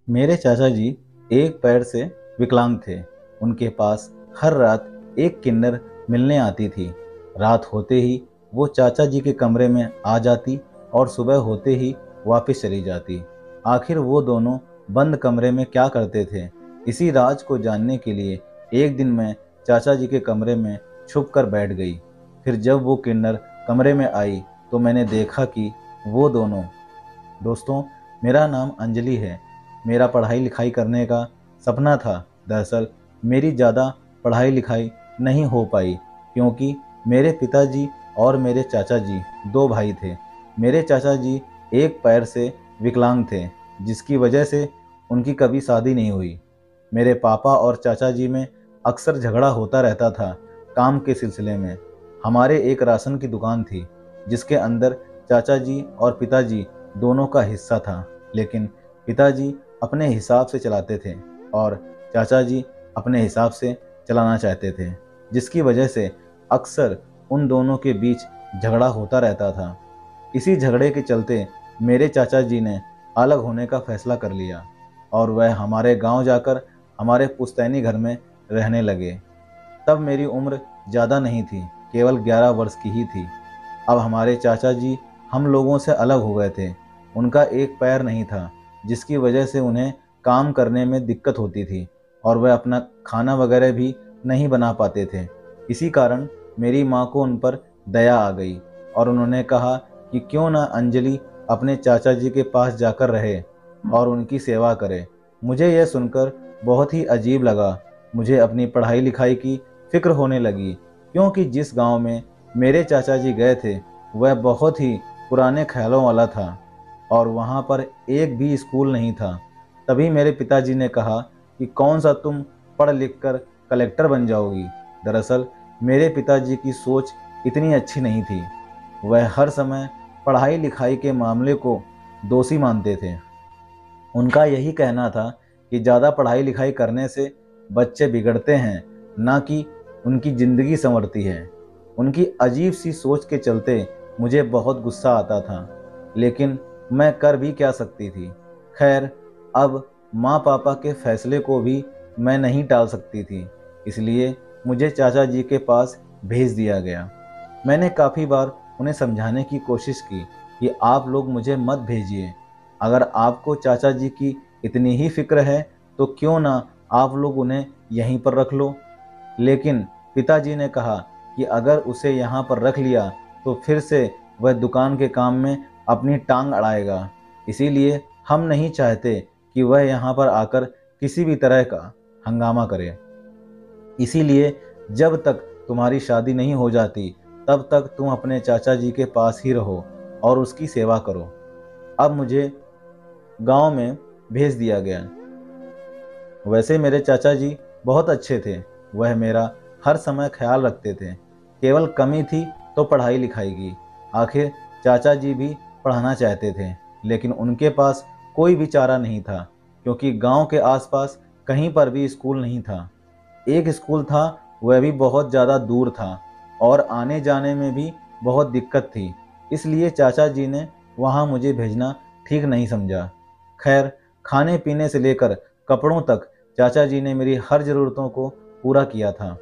मेरे चाचा जी एक पैर से विकलांग थे। उनके पास हर रात एक किन्नर मिलने आती थी। रात होते ही वो चाचा जी के कमरे में आ जाती और सुबह होते ही वापस चली जाती। आखिर वो दोनों बंद कमरे में क्या करते थे, इसी राज को जानने के लिए एक दिन मैं चाचा जी के कमरे में छुप कर बैठ गई। फिर जब वो किन्नर कमरे में आई तो मैंने देखा कि वो दोनों। दोस्तों, मेरा नाम अंजलि है। मेरा पढ़ाई लिखाई करने का सपना था। दरअसल मेरी ज़्यादा पढ़ाई लिखाई नहीं हो पाई क्योंकि मेरे पिताजी और मेरे चाचा जी दो भाई थे। मेरे चाचा जी एक पैर से विकलांग थे, जिसकी वजह से उनकी कभी शादी नहीं हुई। मेरे पापा और चाचा जी में अक्सर झगड़ा होता रहता था काम के सिलसिले में। हमारे एक राशन की दुकान थी जिसके अंदर चाचा जी और पिताजी दोनों का हिस्सा था, लेकिन पिताजी अपने हिसाब से चलाते थे और चाचा जी अपने हिसाब से चलाना चाहते थे, जिसकी वजह से अक्सर उन दोनों के बीच झगड़ा होता रहता था। इसी झगड़े के चलते मेरे चाचा जी ने अलग होने का फैसला कर लिया और वह हमारे गांव जाकर हमारे पुश्तैनी घर में रहने लगे। तब मेरी उम्र ज़्यादा नहीं थी, केवल 11 वर्ष की ही थी। अब हमारे चाचा जी हम लोगों से अलग हो गए थे। उनका एक पैर नहीं था, जिसकी वजह से उन्हें काम करने में दिक्कत होती थी और वह अपना खाना वगैरह भी नहीं बना पाते थे। इसी कारण मेरी माँ को उन पर दया आ गई और उन्होंने कहा कि क्यों ना अंजलि अपने चाचा जी के पास जाकर रहे और उनकी सेवा करे। मुझे यह सुनकर बहुत ही अजीब लगा। मुझे अपनी पढ़ाई लिखाई की फिक्र होने लगी क्योंकि जिस गांव में मेरे चाचा जी गए थे वह बहुत ही पुराने ख्यालों वाला था और वहाँ पर एक भी स्कूल नहीं था। तभी मेरे पिताजी ने कहा कि कौन सा तुम पढ़ लिख कर कलेक्टर बन जाओगी। दरअसल मेरे पिताजी की सोच इतनी अच्छी नहीं थी। वह हर समय पढ़ाई लिखाई के मामले को दोषी मानते थे। उनका यही कहना था कि ज़्यादा पढ़ाई लिखाई करने से बच्चे बिगड़ते हैं, ना कि उनकी ज़िंदगी संवरती है। उनकी अजीब सी सोच के चलते मुझे बहुत गुस्सा आता था, लेकिन मैं कर भी क्या सकती थी। खैर, अब माँ पापा के फैसले को भी मैं नहीं टाल सकती थी, इसलिए मुझे चाचा जी के पास भेज दिया गया। मैंने काफ़ी बार उन्हें समझाने की कोशिश की कि आप लोग मुझे मत भेजिए। अगर आपको चाचा जी की इतनी ही फिक्र है तो क्यों ना आप लोग उन्हें यहीं पर रख लो। लेकिन पिताजी ने कहा कि अगर उसे यहाँ पर रख लिया तो फिर से वह दुकान के काम में अपनी टांग अड़ाएगा। इसीलिए हम नहीं चाहते कि वह यहाँ पर आकर किसी भी तरह का हंगामा करे। इसीलिए जब तक तुम्हारी शादी नहीं हो जाती तब तक तुम अपने चाचा जी के पास ही रहो और उसकी सेवा करो। अब मुझे गांव में भेज दिया गया। वैसे मेरे चाचा जी बहुत अच्छे थे। वह मेरा हर समय ख्याल रखते थे। केवल कमी थी तो पढ़ाई लिखाई की। आखिर चाचा जी भी पढ़ाना चाहते थे, लेकिन उनके पास कोई भी चारा नहीं था क्योंकि गांव के आसपास कहीं पर भी स्कूल नहीं था। एक स्कूल था, वह भी बहुत ज़्यादा दूर था और आने जाने में भी बहुत दिक्कत थी। इसलिए चाचा जी ने वहाँ मुझे भेजना ठीक नहीं समझा। खैर, खाने पीने से लेकर कपड़ों तक चाचा जी ने मेरी हर ज़रूरतों को पूरा किया था।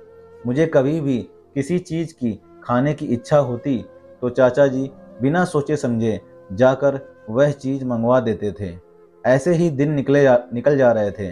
मुझे कभी भी किसी चीज़ की खाने की इच्छा होती तो चाचा जी बिना सोचे समझे जाकर वह चीज़ मंगवा देते थे। ऐसे ही दिन निकल जा रहे थे।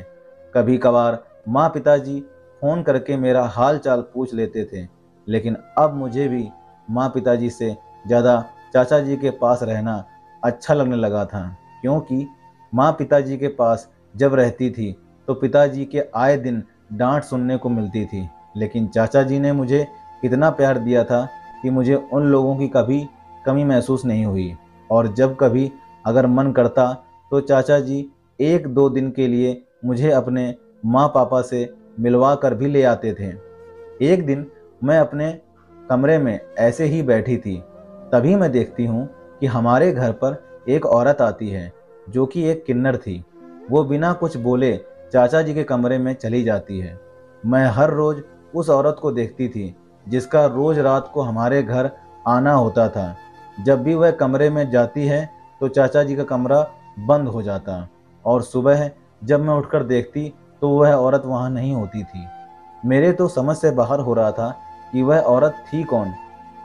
कभी कभार माँ पिताजी फ़ोन करके मेरा हाल चाल पूछ लेते थे, लेकिन अब मुझे भी माँ पिताजी से ज़्यादा चाचा जी के पास रहना अच्छा लगने लगा था क्योंकि माँ पिताजी के पास जब रहती थी तो पिताजी के आए दिन डांट सुनने को मिलती थी, लेकिन चाचा जी ने मुझे इतना प्यार दिया था कि मुझे उन लोगों की कभी कमी महसूस नहीं हुई। और जब कभी अगर मन करता तो चाचा जी एक दो दिन के लिए मुझे अपने माँ पापा से मिलवा कर भी ले आते थे। एक दिन मैं अपने कमरे में ऐसे ही बैठी थी, तभी मैं देखती हूँ कि हमारे घर पर एक औरत आती है जो कि एक किन्नर थी। वो बिना कुछ बोले चाचा जी के कमरे में चली जाती है। मैं हर रोज उस औरत को देखती थी जिसका रोज रात को हमारे घर आना होता था। जब भी वह कमरे में जाती है तो चाचा जी का कमरा बंद हो जाता और सुबह जब मैं उठकर देखती तो वह औरत वहाँ नहीं होती थी। मेरे तो समझ से बाहर हो रहा था कि वह औरत थी कौन।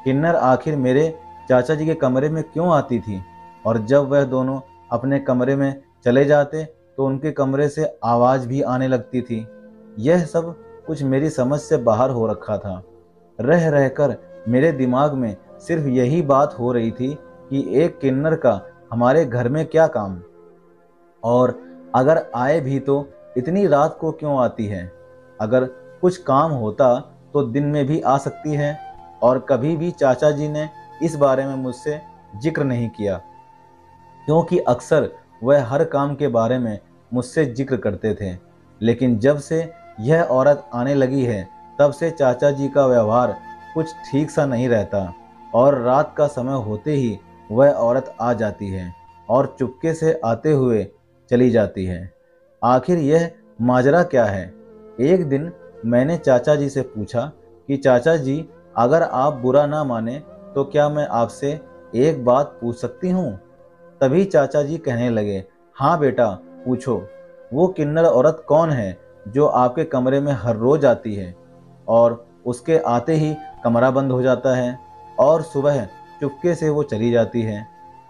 किन्नर आखिर मेरे चाचा जी के कमरे में क्यों आती थी, और जब वह दोनों अपने कमरे में चले जाते तो उनके कमरे से आवाज़ भी आने लगती थी। यह सब कुछ मेरी समझ से बाहर हो रखा था। रह रहकर मेरे दिमाग में सिर्फ यही बात हो रही थी कि एक किन्नर का हमारे घर में क्या काम, और अगर आए भी तो इतनी रात को क्यों आती है। अगर कुछ काम होता तो दिन में भी आ सकती है। और कभी भी चाचा जी ने इस बारे में मुझसे जिक्र नहीं किया, क्योंकि अक्सर वह हर काम के बारे में मुझसे जिक्र करते थे। लेकिन जब से यह औरत आने लगी है तब से चाचा जी का व्यवहार कुछ ठीक सा नहीं रहता, और रात का समय होते ही वह औरत आ जाती है और चुपके से आते हुए चली जाती है। आखिर यह माजरा क्या है। एक दिन मैंने चाचा जी से पूछा कि चाचा जी, अगर आप बुरा ना माने तो क्या मैं आपसे एक बात पूछ सकती हूँ। तभी चाचा जी कहने लगे, हाँ बेटा पूछो। वो किन्नर औरत कौन है जो आपके कमरे में हर रोज आती है और उसके आते ही कमरा बंद हो जाता है और सुबह चुपके से वो चली जाती है।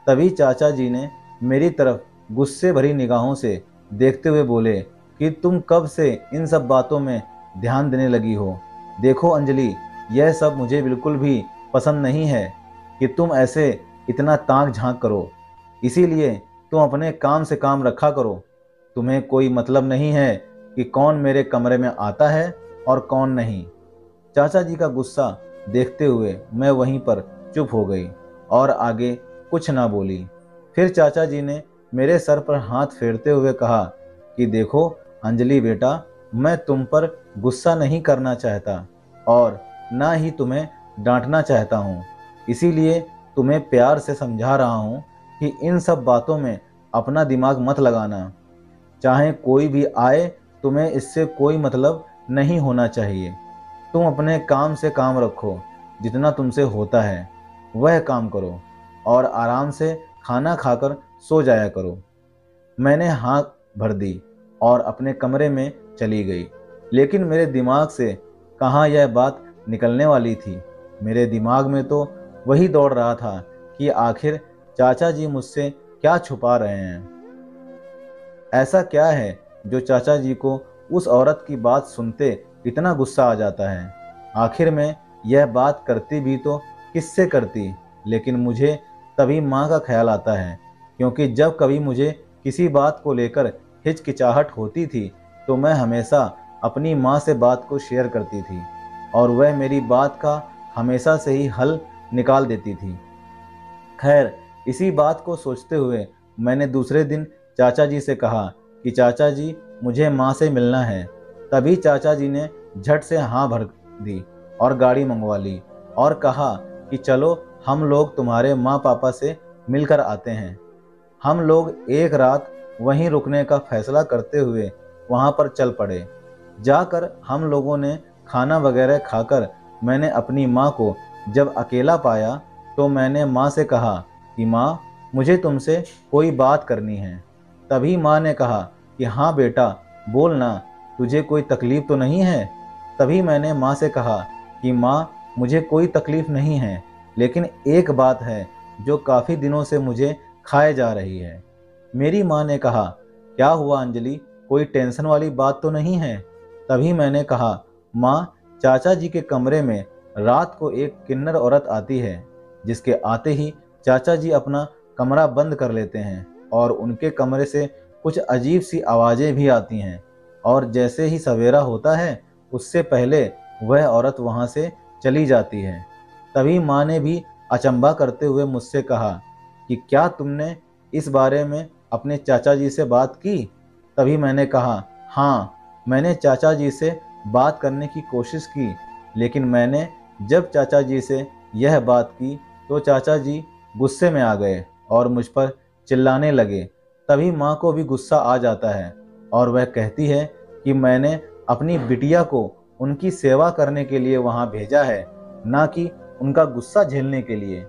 तभी चाचा जी ने मेरी तरफ गुस्से भरी निगाहों से देखते हुए बोले कि तुम कब से इन सब बातों में ध्यान देने लगी हो। देखो अंजलि, यह सब मुझे बिल्कुल भी पसंद नहीं है कि तुम ऐसे इतना ताक झांक करो। इसीलिए तुम अपने काम से काम रखा करो। तुम्हें कोई मतलब नहीं है कि कौन मेरे कमरे में आता है और कौन नहीं। चाचा जी का गुस्सा देखते हुए मैं वहीं पर चुप हो गई और आगे कुछ ना बोली। फिर चाचा जी ने मेरे सर पर हाथ फेरते हुए कहा कि देखो अंजलि बेटा, मैं तुम पर गुस्सा नहीं करना चाहता और ना ही तुम्हें डांटना चाहता हूँ। इसीलिए तुम्हें प्यार से समझा रहा हूँ कि इन सब बातों में अपना दिमाग मत लगाना। चाहे कोई भी आए, तुम्हें इससे कोई मतलब नहीं होना चाहिए। तुम अपने काम से काम रखो, जितना तुमसे होता है वह काम करो और आराम से खाना खाकर सो जाया करो। मैंने हाथ भर दी और अपने कमरे में चली गई। लेकिन मेरे दिमाग से कहाँ यह बात निकलने वाली थी। मेरे दिमाग में तो वही दौड़ रहा था कि आखिर चाचा जी मुझसे क्या छुपा रहे हैं। ऐसा क्या है जो चाचा जी को उस औरत की बात सुनते इतना गुस्सा आ जाता है। आखिर में यह बात करती भी तो किससे करती, लेकिन मुझे तभी माँ का ख्याल आता है, क्योंकि जब कभी मुझे किसी बात को लेकर हिचकिचाहट होती थी तो मैं हमेशा अपनी माँ से बात को शेयर करती थी और वह मेरी बात का हमेशा से ही हल निकाल देती थी। खैर, इसी बात को सोचते हुए मैंने दूसरे दिन चाचा जी से कहा कि चाचा जी, मुझे माँ से मिलना है। तभी चाचा जी ने झट से हाँ भर दी और गाड़ी मंगवा ली और कहा कि चलो हम लोग तुम्हारे माँ पापा से मिलकर आते हैं। हम लोग एक रात वहीं रुकने का फैसला करते हुए वहाँ पर चल पड़े। जाकर हम लोगों ने खाना वगैरह खाकर मैंने अपनी माँ को जब अकेला पाया तो मैंने माँ से कहा कि माँ, मुझे तुमसे कोई बात करनी है। तभी माँ ने कहा कि हाँ बेटा बोल ना, तुझे कोई तकलीफ़ तो नहीं है। तभी मैंने माँ से कहा कि माँ, मुझे कोई तकलीफ़ नहीं है, लेकिन एक बात है जो काफ़ी दिनों से मुझे खाए जा रही है। मेरी माँ ने कहा, क्या हुआ अंजलि, कोई टेंशन वाली बात तो नहीं है। तभी मैंने कहा, माँ, चाचा जी के कमरे में रात को एक किन्नर औरत आती है, जिसके आते ही चाचा जी अपना कमरा बंद कर लेते हैं और उनके कमरे से कुछ अजीब सी आवाज़ें भी आती हैं, और जैसे ही सवेरा होता है उससे पहले वह औरत वहाँ से चली जाती है। तभी माँ ने भी अचंभा करते हुए मुझसे कहा कि क्या तुमने इस बारे में अपने चाचा जी से बात की। तभी मैंने कहा, हाँ, मैंने चाचा जी से बात करने की कोशिश की, लेकिन मैंने जब चाचा जी से यह बात की तो चाचा जी गुस्से में आ गए और मुझ पर चिल्लाने लगे। तभी माँ को भी गुस्सा आ जाता है और वह कहती है कि मैंने अपनी बिटिया को उनकी सेवा करने के लिए वहाँ भेजा है, ना कि उनका गुस्सा झेलने के लिए।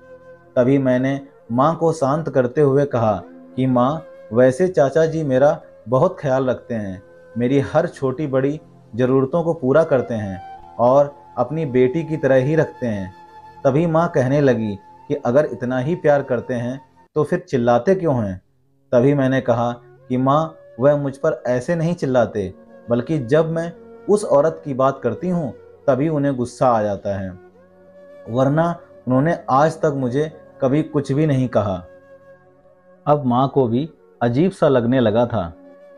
तभी मैंने माँ को शांत करते हुए कहा कि माँ, वैसे चाचा जी मेरा बहुत ख्याल रखते हैं, मेरी हर छोटी बड़ी ज़रूरतों को पूरा करते हैं और अपनी बेटी की तरह ही रखते हैं। तभी माँ कहने लगी कि अगर इतना ही प्यार करते हैं तो फिर चिल्लाते क्यों हैं? तभी मैंने कहा कि माँ, वह मुझ पर ऐसे नहीं चिल्लाते, बल्कि जब मैं उस औरत की बात करती हूँ तभी उन्हें गुस्सा आ जाता है, वरना उन्होंने आज तक मुझे कभी कुछ भी नहीं कहा। अब माँ को भी अजीब सा लगने लगा था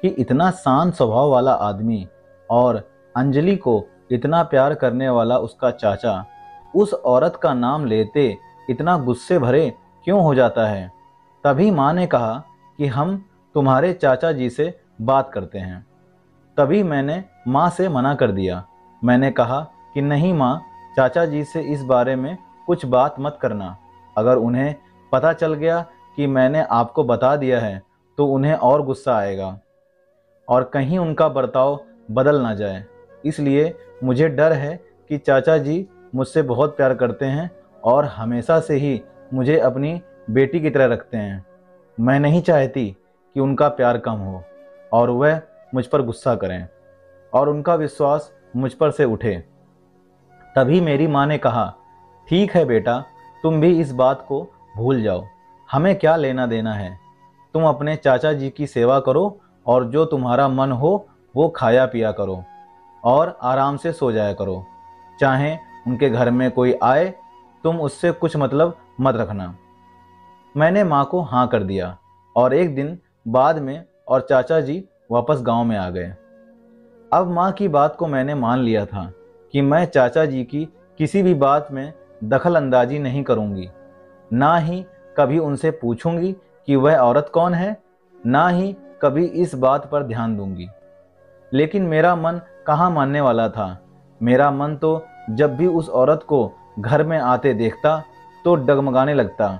कि इतना शांत स्वभाव वाला आदमी और अंजलि को इतना प्यार करने वाला उसका चाचा उस औरत का नाम लेते इतना गुस्से भरे क्यों हो जाता है। तभी माँ ने कहा कि हम तुम्हारे चाचा जी से बात करते हैं। तभी मैंने माँ से मना कर दिया। मैंने कहा कि नहीं माँ, चाचा जी से इस बारे में कुछ बात मत करना। अगर उन्हें पता चल गया कि मैंने आपको बता दिया है तो उन्हें और गुस्सा आएगा और कहीं उनका बर्ताव बदल ना जाए। इसलिए मुझे डर है कि चाचा जी मुझसे बहुत प्यार करते हैं और हमेशा से ही मुझे अपनी बेटी की तरह रखते हैं। मैं नहीं चाहती कि उनका प्यार कम हो और वह मुझ पर गुस्सा करें और उनका विश्वास मुझ पर से उठे। तभी मेरी माँ ने कहा, ठीक है बेटा, तुम भी इस बात को भूल जाओ, हमें क्या लेना देना है। तुम अपने चाचा जी की सेवा करो और जो तुम्हारा मन हो वो खाया पिया करो और आराम से सो जाया करो। चाहे उनके घर में कोई आए, तुम उससे कुछ मतलब मत रखना। मैंने माँ को हाँ कर दिया और एक दिन बाद में और चाचा जी वापस गांव में आ गए। अब माँ की बात को मैंने मान लिया था कि मैं चाचा जी की किसी भी बात में दखल अंदाजी नहीं करूँगी। ना ही कभी उनसे पूछूंगी कि वह औरत कौन है, ना ही कभी इस बात पर ध्यान दूंगी। लेकिन मेरा मन कहाँ मानने वाला था। मेरा मन तो जब भी उस औरत को घर में आते देखता तो डगमगाने लगता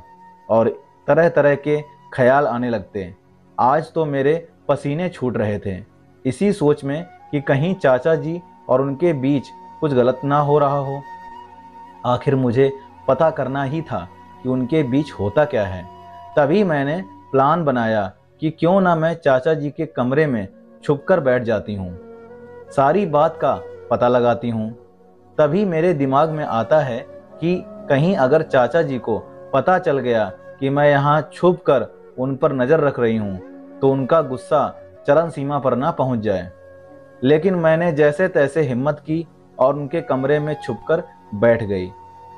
और तरह तरह के ख्याल आने लगते। आज तो मेरे पसीने छूट रहे थे, इसी सोच में कि कहीं चाचा जी और उनके बीच कुछ गलत ना हो रहा हो। आखिर मुझे पता करना ही था कि उनके बीच होता क्या है। तभी मैंने प्लान बनाया कि क्यों ना मैं चाचा जी के कमरे में छुपकर बैठ जाती हूँ, सारी बात का पता लगाती हूँ। तभी मेरे दिमाग में आता है कि कहीं अगर चाचा जी को पता चल गया कि मैं यहाँ छुप कर उन पर नज़र रख रही हूँ तो उनका गुस्सा चरम सीमा पर ना पहुँच जाए। लेकिन मैंने जैसे तैसे हिम्मत की और उनके कमरे में छुपकर बैठ गई।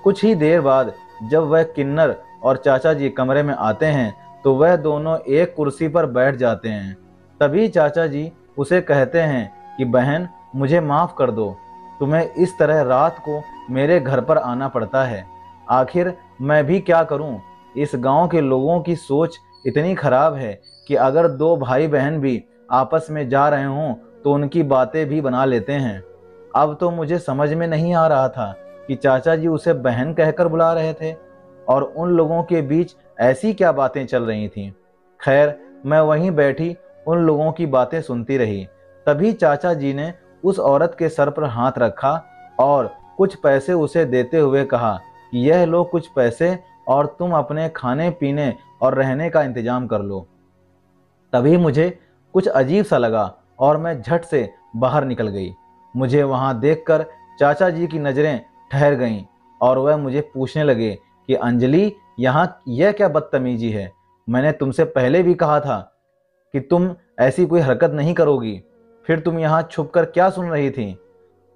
कुछ ही देर बाद जब वह किन्नर और चाचा जी कमरे में आते हैं तो वह दोनों एक कुर्सी पर बैठ जाते हैं। तभी चाचा जी उसे कहते हैं कि बहन, मुझे माफ़ कर दो, तुम्हें इस तरह रात को मेरे घर पर आना पड़ता है। आखिर मैं भी क्या करूं? इस गांव के लोगों की सोच इतनी खराब है कि अगर दो भाई बहन भी आपस में जा रहे हों तो उनकी बातें भी बना लेते हैं। अब तो मुझे समझ में नहीं आ रहा था कि चाचा जी उसे बहन कहकर बुला रहे थे और उन लोगों के बीच ऐसी क्या बातें चल रही थीं। खैर, मैं वहीं बैठी उन लोगों की बातें सुनती रही। तभी चाचा जी ने उस औरत के सर पर हाथ रखा और कुछ पैसे उसे देते हुए कहा कि यह लो कुछ पैसे और तुम अपने खाने पीने और रहने का इंतजाम कर लो। तभी मुझे कुछ अजीब सा लगा और मैं झट से बाहर निकल गई। मुझे वहां देखकर चाचा जी की नज़रें ठहर गईं और वह मुझे पूछने लगे कि अंजलि, यहाँ यह क्या बदतमीजी है? मैंने तुमसे पहले भी कहा था कि तुम ऐसी कोई हरकत नहीं करोगी, फिर तुम यहाँ छुप कर क्या सुन रही थी?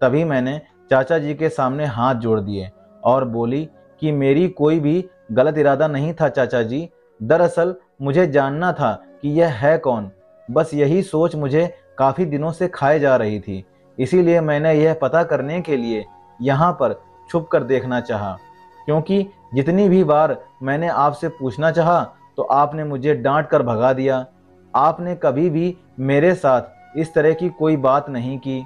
तभी मैंने चाचा जी के सामने हाथ जोड़ दिए और बोली कि मेरी कोई भी गलत इरादा नहीं था चाचा जी। दरअसल मुझे जानना था कि यह है कौन। बस यही सोच मुझे काफ़ी दिनों से खाए जा रही थी। इसीलिए मैंने यह पता करने के लिए यहाँ पर छुप कर देखना चाहा, क्योंकि जितनी भी बार मैंने आपसे पूछना चाहा तो आपने मुझे डांट कर भगा दिया। आपने कभी भी मेरे साथ इस तरह की कोई बात नहीं की,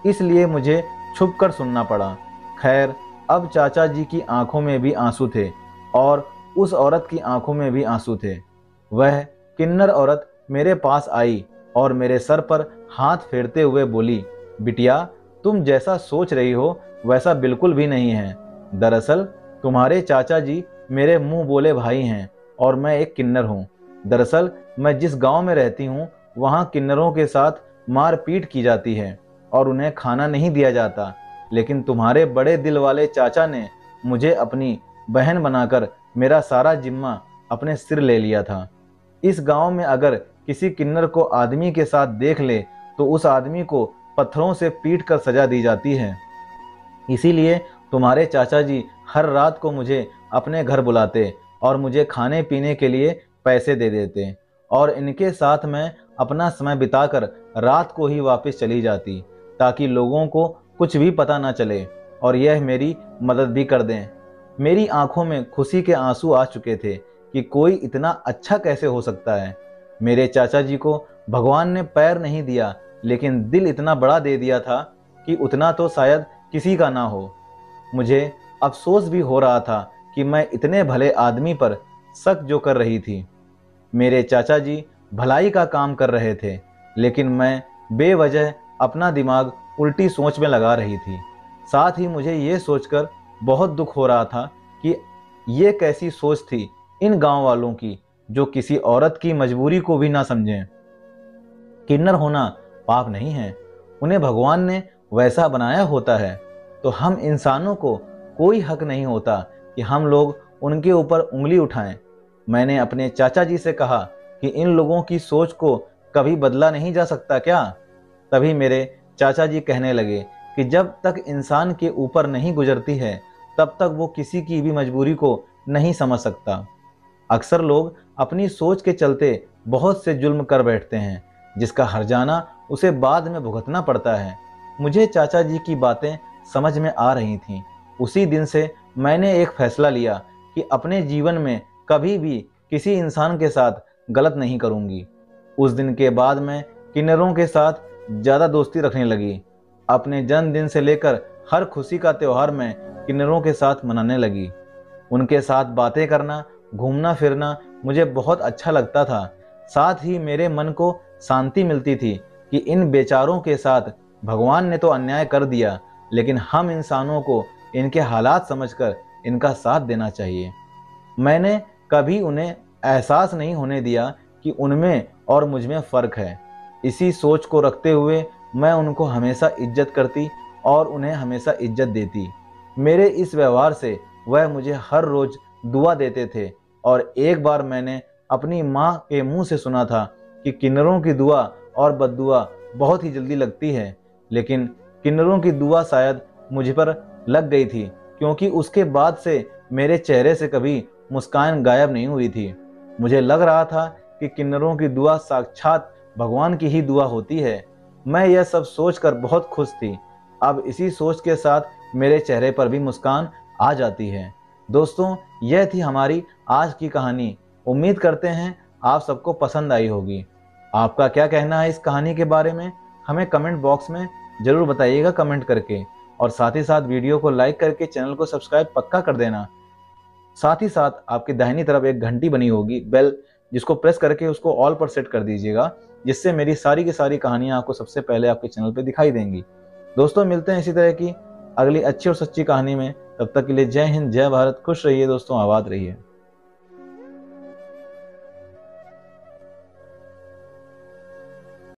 इसलिए मुझे छुप कर सुनना पड़ा। खैर, अब चाचा जी की आंखों में भी आंसू थे और उस औरत की आंखों में भी आंसू थे। वह किन्नर औरत मेरे पास आई और मेरे सर पर हाथ फेरते हुए बोली, बिटिया, तुम जैसा सोच रही हो वैसा बिल्कुल भी नहीं है। दरअसल तुम्हारे चाचा जी मेरे मुंह बोले भाई हैं और मैं एक किन्नर हूँ। दरअसल मैं जिस गांव में रहती हूँ वहाँ किन्नरों के साथ मारपीट की जाती है और उन्हें खाना नहीं दिया जाता, लेकिन तुम्हारे बड़े दिल वाले चाचा ने मुझे अपनी बहन बनाकर मेरा सारा जिम्मा अपने सिर ले लिया था। इस गांव में अगर किसी किन्नर को आदमी के साथ देख ले तो उस आदमी को पत्थरों से पीट कर सजा दी जाती है। इसीलिए तुम्हारे चाचा जी हर रात को मुझे अपने घर बुलाते और मुझे खाने पीने के लिए पैसे दे देते, और इनके साथ मैं अपना समय बिताकर रात को ही वापस चली जाती, ताकि लोगों को कुछ भी पता ना चले और यह मेरी मदद भी कर दें। मेरी आंखों में खुशी के आंसू आ चुके थे कि कोई इतना अच्छा कैसे हो सकता है। मेरे चाचा जी को भगवान ने पैर नहीं दिया, लेकिन दिल इतना बड़ा दे दिया था कि उतना तो शायद किसी का ना हो। मुझे अफसोस भी हो रहा था कि मैं इतने भले आदमी पर शक जो कर रही थी। मेरे चाचा जी भलाई का काम कर रहे थे, लेकिन मैं बेवजह अपना दिमाग उल्टी सोच में लगा रही थी। साथ ही मुझे ये सोचकर बहुत दुख हो रहा था कि ये कैसी सोच थी इन गांव वालों की, जो किसी औरत की मजबूरी को भी ना समझें। किन्नर होना पाप नहीं है, उन्हें भगवान ने वैसा बनाया होता है, तो हम इंसानों को कोई हक नहीं होता कि हम लोग उनके ऊपर उंगली उठाएं। मैंने अपने चाचा जी से कहा कि इन लोगों की सोच को कभी बदला नहीं जा सकता क्या? तभी मेरे चाचा जी कहने लगे कि जब तक इंसान के ऊपर नहीं गुजरती है तब तक वो किसी की भी मजबूरी को नहीं समझ सकता। अक्सर लोग अपनी सोच के चलते बहुत से जुल्म कर बैठते हैं, जिसका हर्जाना उसे बाद में भुगतना पड़ता है। मुझे चाचा जी की बातें समझ में आ रही थीं। उसी दिन से मैंने एक फैसला लिया कि अपने जीवन में कभी भी किसी इंसान के साथ गलत नहीं करूंगी। उस दिन के बाद मैं किन्नरों के साथ ज़्यादा दोस्ती रखने लगी। अपने जन्मदिन से लेकर हर खुशी का त्यौहार मैं किन्नरों के साथ मनाने लगी। उनके साथ बातें करना, घूमना फिरना मुझे बहुत अच्छा लगता था। साथ ही मेरे मन को शांति मिलती थी कि इन बेचारों के साथ भगवान ने तो अन्याय कर दिया, लेकिन हम इंसानों को इनके हालात समझकर इनका साथ देना चाहिए। मैंने कभी उन्हें एहसास नहीं होने दिया कि उनमें और मुझ में फ़र्क है। इसी सोच को रखते हुए मैं उनको हमेशा इज्जत करती और उन्हें हमेशा इज्जत देती। मेरे इस व्यवहार से वह मुझे हर रोज़ दुआ देते थे, और एक बार मैंने अपनी माँ के मुंह से सुना था कि किन्नरों की दुआ और बद्दुआ बहुत ही जल्दी लगती है, लेकिन किन्नरों की दुआ शायद मुझ पर लग गई थी, क्योंकि उसके बाद से मेरे चेहरे से कभी मुस्कान गायब नहीं हुई थी। मुझे लग रहा था कि किन्नरों की दुआ साक्षात भगवान की ही दुआ होती है। मैं यह सब सोचकर बहुत खुश थी। अब इसी सोच के साथ मेरे चेहरे पर भी मुस्कान आ जाती है। दोस्तों, यह थी हमारी आज की कहानी। उम्मीद करते हैं आप सबको पसंद आई होगी। आपका क्या कहना है इस कहानी के बारे में, हमें कमेंट बॉक्स में ज़रूर बताइएगा कमेंट करके, और साथ ही साथ वीडियो को लाइक करके चैनल को सब्सक्राइब पक्का कर देना। साथ ही साथ आपकी दाहिनी तरफ एक घंटी बनी होगी बेल, जिसको प्रेस करके उसको ऑल पर सेट कर दीजिएगा, जिससे मेरी सारी की सारी कहानियाँ आपको सबसे पहले आपके चैनल पर दिखाई देंगी। दोस्तों, मिलते हैं इसी तरह की अगली अच्छी और सच्ची कहानी में। तब तक के लिए जय हिंद, जय भारत, खुश रहिए दोस्तों, आबाद रहिए।